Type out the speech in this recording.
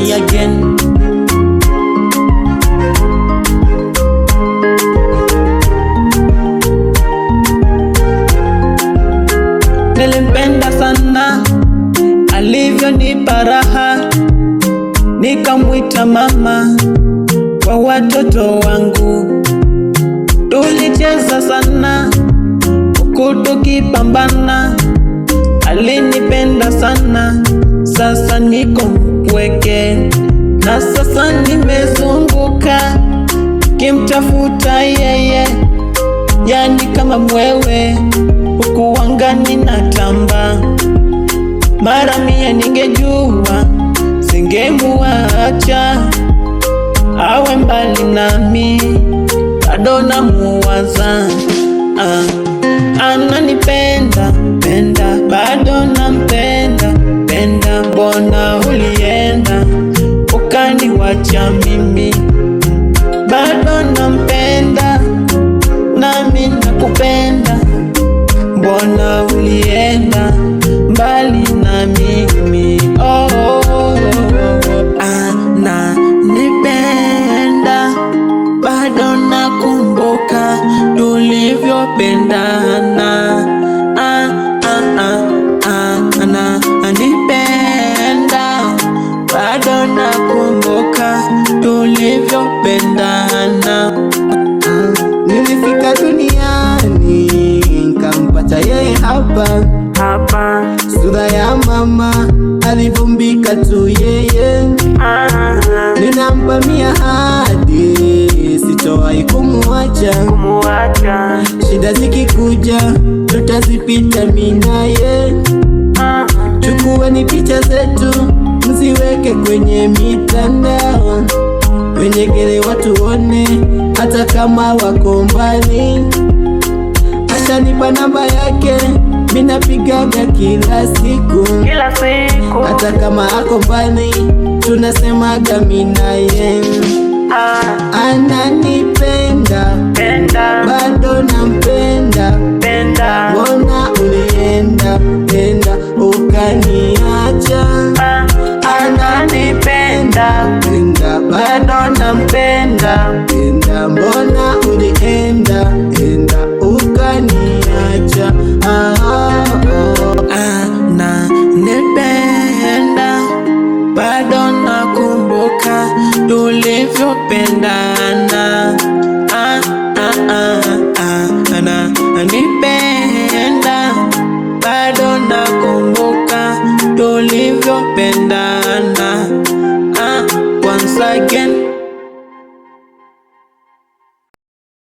me again. Nilimpenda sana alivyonipa raha, nikamwita mama wa watoto wangu. Tulicheza sana huku tukipambana, alinipenda sana. Sasa niko mpweke na sasa nimezunguka kimtafuta yeye, yani kama mwewe huku angani natamba. Mara mia ningejua singemuacha awe mbali nami, bado namuwaza. Ananipenda penda, bado nampenda penda. Mbona ulienda ukaniwacha mimi? Bado nampenda nami nakupenda. Mbona ulienda mbali na mimi? Ananipenda bado nakumbuka tulivyopendana. Ananipenda bado nakumbuka tulivyopendana. Nilifika duniani nikampata yeye hapa. Sura ya mama alivumbika tu yeye. Ninampa ahadi sitowahi kumuacha. Shida zikikuja tutazipita mimi naye. Chukueni picha zetu mziweke kwenye mitandao, wenye gere watu one hata kama wako mbali. Ashanipa namba yake minapigaga kila siku, hata kama ako mbali tunasemaga mimi naye. Ananipenda bado nampenda. Mbona ulienda ukaniacha? Ananipenda bado nampenda. Mbona ulienda ukaniacha? Ananipenda bado nakumbuka tulivyopendana. Ananipenda bado nakumbuka tulivyopendana. Once again